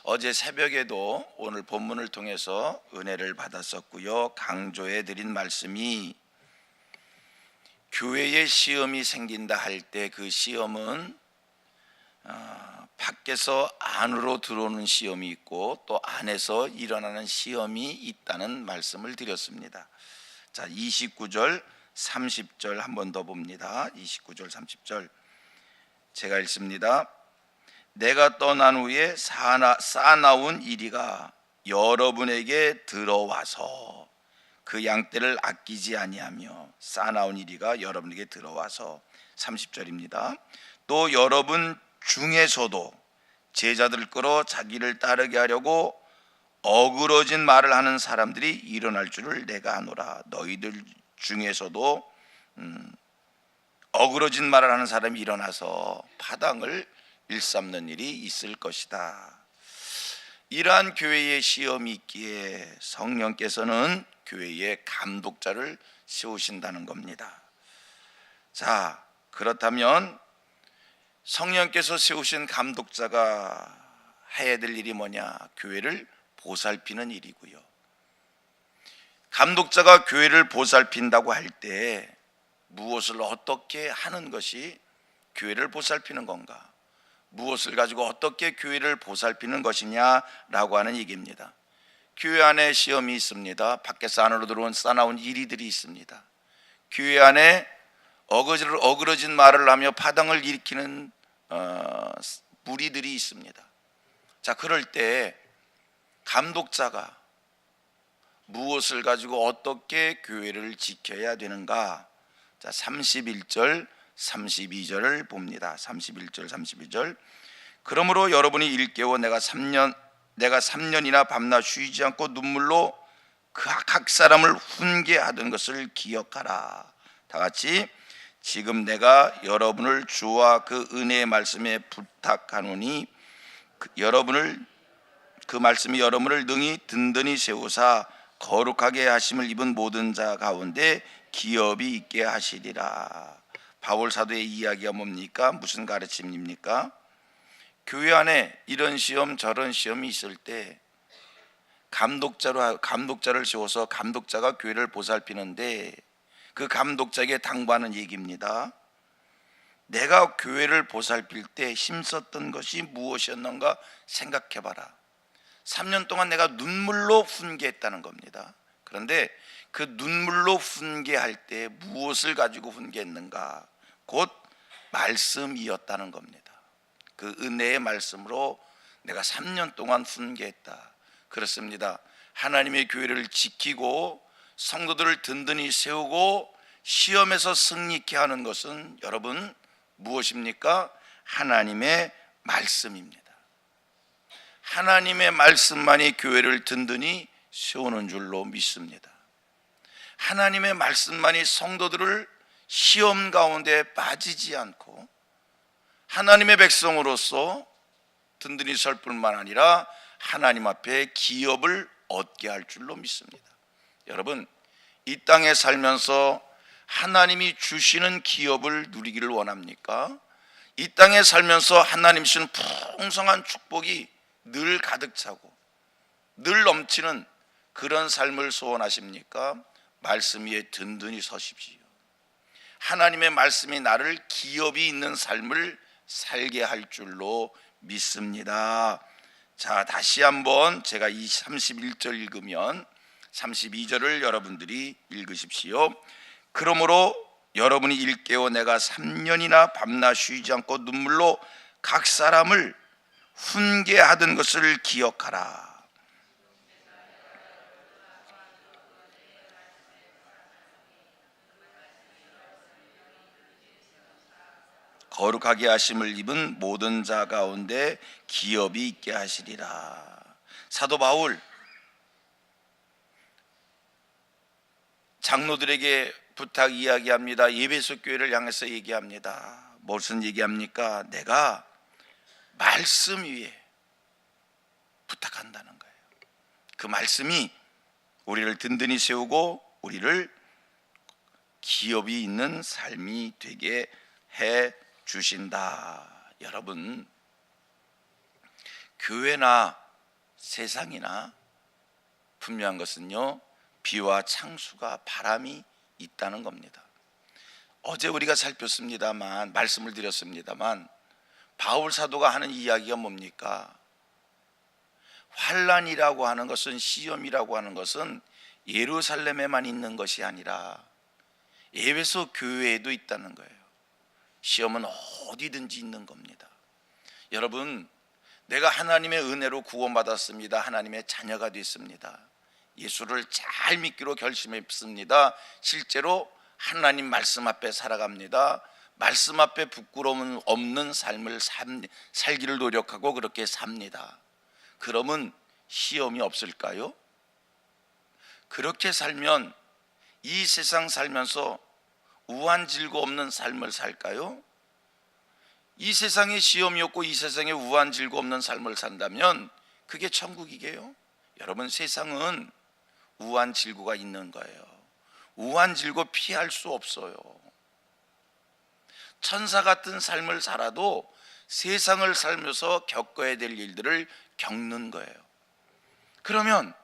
어제 새벽에도 오늘 본문을 통해서 은혜를 받았었고요. 강조해 드린 말씀이 교회에 시험이 생긴다 할 때 그 시험은 밖에서 안으로 들어오는 시험이 있고 또 안에서 일어나는 시험이 있다는 말씀을 드렸습니다. 자, 29절 30절 한 번 더 봅니다. 29절 30절 제가 읽습니다. 내가 떠난 후에 쌓아나온 이리가 여러분에게 들어와서 그 양떼를 아끼지 아니하며 쌓아나온 이리가 여러분에게 들어와서 30절입니다. 또 여러분 중에서도 제자들을 끌어 자기를 따르게 하려고 어그러진 말을 하는 사람들이 일어날 줄을 내가 아노라. 너희들 중에서도 어그러진 말을 하는 사람이 일어나서 파당을 일삼는 일이 있을 것이다. 이러한 교회의 시험이 있기에 성령께서는 교회의 감독자를 세우신다는 겁니다. 자, 그렇다면 성령께서 세우신 감독자가 해야 될 일이 뭐냐? 교회를 보살피는 일이고요. 감독자가 교회를 보살핀다고 할 때 무엇을 어떻게 하는 것이 교회를 보살피는 건가? 무엇을 가지고 어떻게 교회를 보살피는 것이냐라고 하는 얘기입니다. 교회 안에 시험이 있습니다. 밖에서 안으로 들어온 쌓아나온 이리들이 있습니다. 교회 안에 어그러진 말을 하며 파당을 일으키는 무리들이 있습니다. 자, 그럴 때 감독자가 무엇을 가지고 어떻게 교회를 지켜야 되는가? 자, 31절 32절을 봅니다. 31절 32절 그러므로 여러분이 일깨워 내가 3년이나 밤낮 쉬지 않고 눈물로 각 사람을 훈계하던 것을 기억하라. 다 같이 지금 내가 여러분을 주와 그 은혜의 말씀에 부탁하노니 그 말씀이 여러분을 능히 든든히 세우사 거룩하게 하심을 입은 모든 자 가운데 기업이 있게 하시리라. 바울 사도의 이야기가 뭡니까? 무슨 가르침입니까? 교회 안에 이런 시험 저런 시험이 있을 때 감독자를 세워서 감독자가 교회를 보살피는데 그 감독자에게 당부하는 얘기입니다. 내가 교회를 보살필 때 힘썼던 것이 무엇이었는가 생각해봐라. 3년 동안 내가 눈물로 훈계했다는 겁니다. 그런데 그 눈물로 훈계할 때 무엇을 가지고 훈계했는가? 곧 말씀이었다는 겁니다. 그 은혜의 말씀으로 내가 3년 동안 훈계했다. 그렇습니다. 하나님의 교회를 지키고 성도들을 든든히 세우고 시험에서 승리케 하는 것은 여러분 무엇입니까? 하나님의 말씀입니다. 하나님의 말씀만이 교회를 든든히 세우는 줄로 믿습니다. 하나님의 말씀만이 성도들을 시험 가운데 빠지지 않고 하나님의 백성으로서 든든히 설 뿐만 아니라 하나님 앞에 기업을 얻게 할 줄로 믿습니다. 여러분, 이 땅에 살면서 하나님이 주시는 기업을 누리기를 원합니까? 이 땅에 살면서 하나님 주시는 풍성한 축복이 늘 가득 차고 늘 넘치는 그런 삶을 소원하십니까? 말씀 위에 든든히 서십시오. 하나님의 말씀이 나를 기업이 있는 삶을 살게 할 줄로 믿습니다. 자, 다시 한번 제가 이 31절 읽으면 32절을 여러분들이 읽으십시오. 그러므로 여러분이 일깨워 내가 3년이나 밤낮 쉬지 않고 눈물로 각 사람을 훈계하던 것을 기억하라. 거룩하게 하심을 입은 모든 자 가운데 기업이 있게 하시리라. 사도 바울 장로들에게 부탁 이야기합니다. 에베소 교회를 향해서 얘기합니다. 무슨 얘기합니까? 내가 말씀 위에 부탁한다는 거예요. 그 말씀이 우리를 든든히 세우고 우리를 기업이 있는 삶이 되게 해 주신다. 여러분, 교회나 세상이나 분명한 것은요, 비와 창수가 바람이 있다는 겁니다. 어제 우리가 살폈습니다만, 말씀을 드렸습니다만, 바울 사도가 하는 이야기가 뭡니까? 환난이라고 하는 것은, 시험이라고 하는 것은 예루살렘에만 있는 것이 아니라 에베소 교회에도 있다는 거예요. 시험은 어디든지 있는 겁니다. 여러분, 내가 하나님의 은혜로 구원받았습니다. 하나님의 자녀가 됐습니다. 예수를 잘 믿기로 결심했습니다. 실제로 하나님 말씀 앞에 살아갑니다. 말씀 앞에 부끄러움 없는 삶을 살기를 노력하고 그렇게 삽니다. 그러면 시험이 없을까요? 그렇게 살면 이 세상 살면서 우한 질고 없는 삶을 살까요? 이 세상에 시험이 없고 이 세상에 우한 질고 없는 삶을 산다면 그게 천국이게요? 여러분, 세상은 우한 질고가 있는 거예요. 우한 질고 피할 수 없어요. 천사 같은 삶을 살아도 세상을 살면서 겪어야 될 일들을 겪는 거예요. 그러면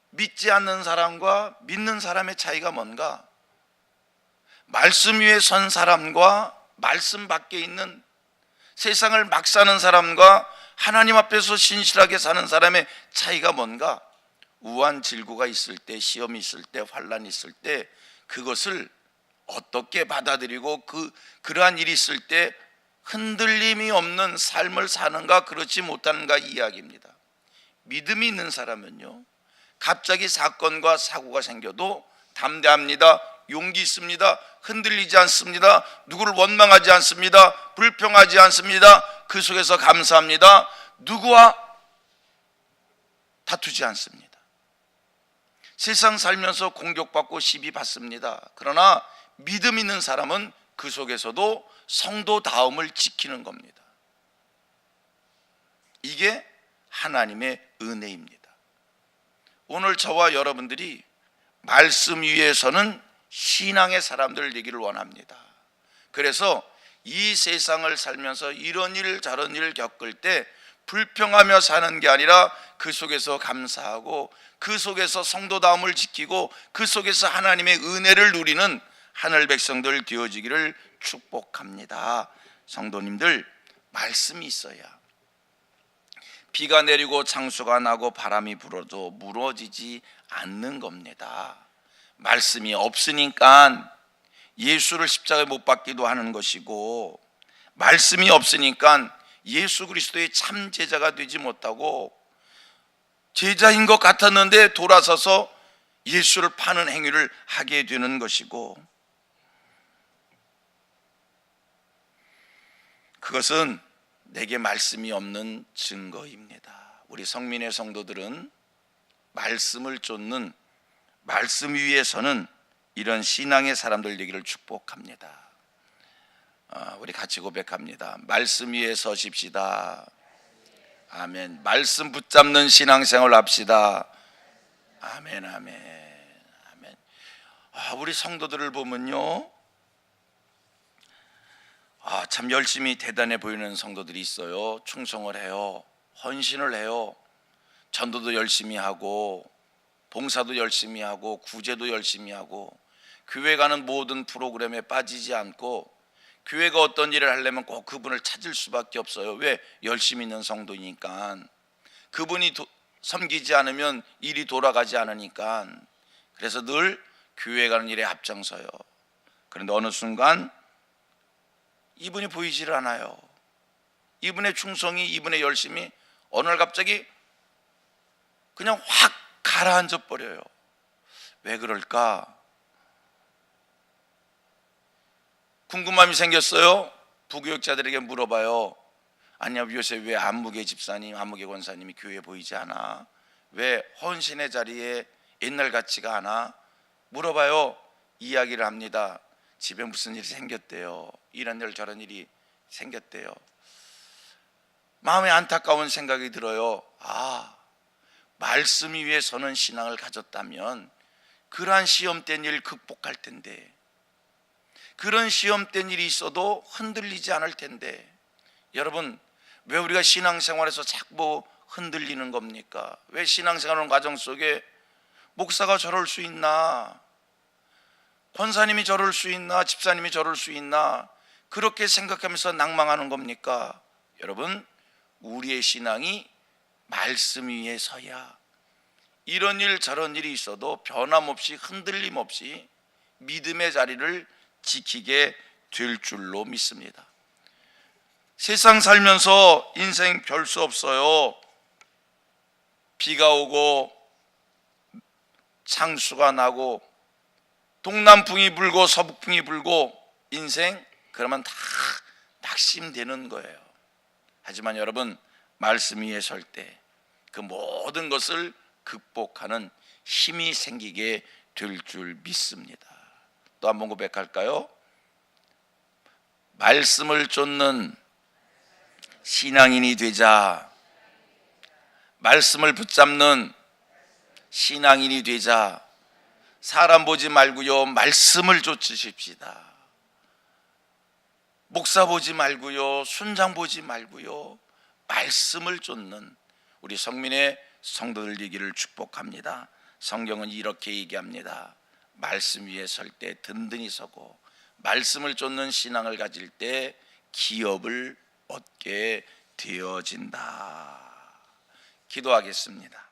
믿지 않는 사람과 믿는 사람의 차이가 뭔가? 말씀 위에 선 사람과 말씀 밖에 있는 세상을 막 사는 사람과 하나님 앞에서 신실하게 사는 사람의 차이가 뭔가? 우한 질고가 있을 때, 시험이 있을 때, 환난이 있을 때 그것을 어떻게 받아들이고 그러한 일이 있을 때 흔들림이 없는 삶을 사는가 그렇지 못하는가 이야기입니다. 믿음이 있는 사람은요, 갑자기 사건과 사고가 생겨도 담대합니다. 용기 있습니다. 흔들리지 않습니다. 누구를 원망하지 않습니다. 불평하지 않습니다. 그 속에서 감사합니다. 누구와 다투지 않습니다. 세상 살면서 공격받고 시비 받습니다. 그러나 믿음 있는 사람은 그 속에서도 성도다움을 지키는 겁니다. 이게 하나님의 은혜입니다. 오늘 저와 여러분들이 말씀 위에서는 신앙의 사람들 되기를 원합니다. 그래서 이 세상을 살면서 이런 일 저런 일을 겪을 때 불평하며 사는 게 아니라 그 속에서 감사하고 그 속에서 성도다움을 지키고 그 속에서 하나님의 은혜를 누리는 하늘 백성들 되어지기를 축복합니다. 성도님들, 말씀이 있어야 비가 내리고 창수가 나고 바람이 불어도 무너지지 않는 겁니다. 말씀이 없으니까 예수를 십자가에 못 박기도 하는 것이고, 말씀이 없으니까 예수 그리스도의 참 제자가 되지 못하고 제자인 것 같았는데 돌아서서 예수를 파는 행위를 하게 되는 것이고, 그것은 내게 말씀이 없는 증거입니다. 우리 성민의 성도들은 말씀을 쫓는, 말씀 위에서는 이런 신앙의 사람들 되기를 축복합니다. 우리 같이 고백합니다. 말씀 위에 서십시다. 아멘. 말씀 붙잡는 신앙생활 합시다. 아멘, 아멘, 아멘. 우리 성도들을 보면요, 참 열심히 대단해 보이는 성도들이 있어요. 충성을 해요. 헌신을 해요. 전도도 열심히 하고 봉사도 열심히 하고 구제도 열심히 하고 교회 가는 모든 프로그램에 빠지지 않고 교회가 어떤 일을 하려면 꼭 그분을 찾을 수밖에 없어요. 왜? 열심히 있는 성도니까. 그분이 섬기지 않으면 일이 돌아가지 않으니까. 그래서 늘 교회 가는 일에 앞장서요. 그런데 어느 순간 이분이 보이지를 않아요. 이분의 충성이, 이분의 열심이 어느 날 갑자기 그냥 확 가라앉아 버려요. 왜 그럴까? 궁금함이 생겼어요. 부교육자들에게 물어봐요. 아니야, 요새 왜 안무개 집사님, 안무개 권사님이 교회에 보이지 않아? 왜 헌신의 자리에 옛날 같지가 않아? 물어봐요. 이야기를 합니다. 집에 무슨 일이 생겼대요. 이런 일 저런 일이 생겼대요. 마음에 안타까운 생각이 들어요. 말씀 위에 서는 신앙을 가졌다면 그러한 시험된 일 극복할 텐데, 그런 시험된 일이 있어도 흔들리지 않을 텐데. 여러분, 왜 우리가 신앙생활에서 자꾸 흔들리는 겁니까? 왜 신앙생활하는 과정 속에 목사가 저럴 수 있나? 권사님이 저럴 수 있나? 집사님이 저럴 수 있나? 그렇게 생각하면서 낭망하는 겁니까? 여러분, 우리의 신앙이 말씀 위에 서야 이런 일 저런 일이 있어도 변함없이 흔들림 없이 믿음의 자리를 지키게 될 줄로 믿습니다. 세상 살면서 인생 별 수 없어요. 비가 오고 창수가 나고 동남풍이 불고 서북풍이 불고 인생 그러면 다 낙심되는 거예요. 하지만 여러분, 말씀 위에 설 때 그 모든 것을 극복하는 힘이 생기게 될 줄 믿습니다. 또 한 번 고백할까요? 말씀을 쫓는 신앙인이 되자. 말씀을 붙잡는 신앙인이 되자. 사람 보지 말고요, 말씀을 쫓으십시다. 목사 보지 말고요, 순장 보지 말고요, 말씀을 쫓는 우리 성민의 성도들 되기를 축복합니다. 성경은 이렇게 얘기합니다. 말씀 위에 설 때 든든히 서고 말씀을 쫓는 신앙을 가질 때 기업을 얻게 되어진다. 기도하겠습니다.